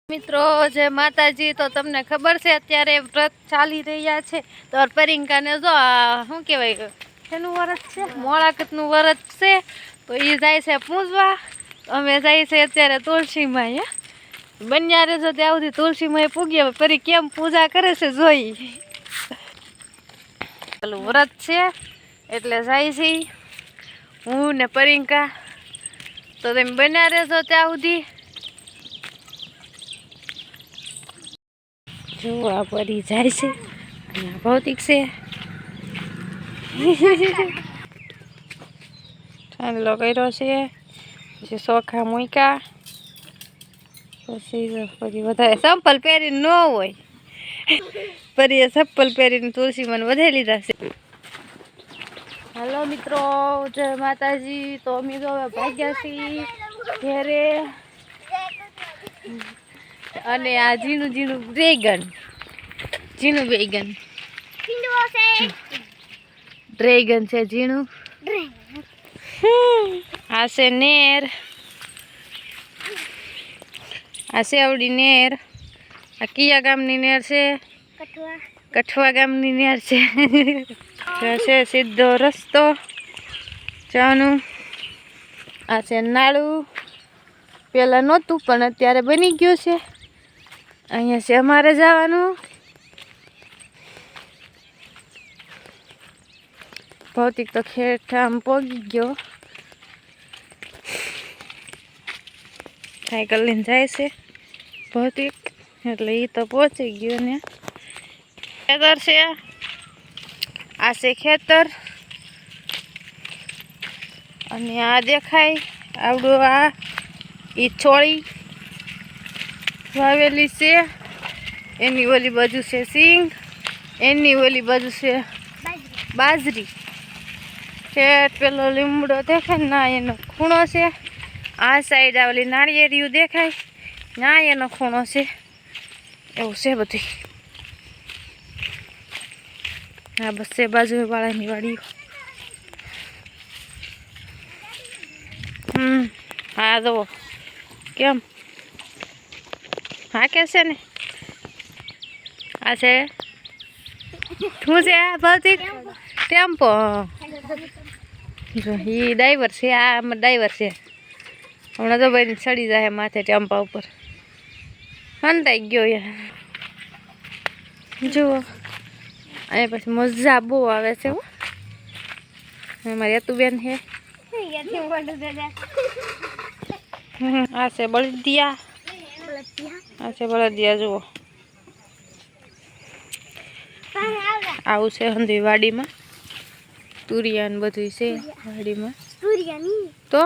મિત્રો જય માતાજી। તો તમને ખબર છે અત્યારે વ્રત ચાલી રહ્યા છે તો પરિંકાને જો શું કહેવાય એનું વ્રત છે મોળાકતનું વ્રત છે તો એ જાય છે પૂજવા। અમે જાય છે અત્યારે તુલસીમાં બન્યા રહેજો ત્યાં સુધી તુલસીમાં પૂગીએ પરી કેમ પૂજા કરે છે જોઈ। પેલું વ્રત છે એટલે જાય છે હું ને પરિંકા તો તમે બન્યા રહેજો ત્યાં સુધી। જો આ પરી જાય છે અને આ ભૌતિક છે ઠાંડલો કર્યો છે પછી ચોખા મૂક્યા પછી પરી વધારે ચંપલ પહેરીને ન હોય પરીએ ચપ્પલ પહેરીને તુલસીમાં વધારી લીધા છે। હાલો મિત્રો જય માતાજી। તો અમે તો હવે ભાગ્યા છીએ ઘેરે અને આ ઝીણું ઝીણું ડ્રેગન ડ્રેગન છે ઝીણું। આ છે નેર, આ સેવડી નેર, આ કિયા ગામની નેર છે, કઠવા ગામની નેર છે। છે સીધો રસ્તો ચાનું। આ છે નાળું, પેલા નહોતું પણ અત્યારે બની ગયું છે। અહીંયા છે અમારે જવાનું। ભૌતિક તો ખેઠામ પોગી ગયો સાયકલ લઈને જાય છે ભૌતિક એટલે એ તો પહોંચી ગયો ને। ખેતર છે, આ છે ખેતર અને આ દેખાય આવડું આ ઈ છોડી વાવેલી છે। એની ઓલી બાજુ છે સિંગ, એની ઓલી બાજુ છે બાજરી। ખેત પેલો લીમડો દેખાય ના એનો ખૂણો છે। આ સાઈડ આવેલી નાળિયેરિયું દેખાય ના એનો ખૂણો છે। એવું છે બધું। હા બસ છે બાજુ વાળાની વાડીઓ। હા જુઓ કેમ હા કે છે ને। આ છે શું છે આ ભૌતિક ટેમ્પો જો એ ડ્રાઈવર છે આ ડ્રાઈવર છે। હમણાં તો ભાઈ ચડી જાય માથે ટેમ્પા ઉપર હંતાઈ ગયો યાર। જુઓ અહીંયા પછી મજા બહુ આવે છે હો। મારી યતુબેન છે। આ છે બળદિયા, આ છે બળદિયા જુઓ। આવું છે હંધી વાડીમાં તુરિયા ને બધું છે વાડીમાં તો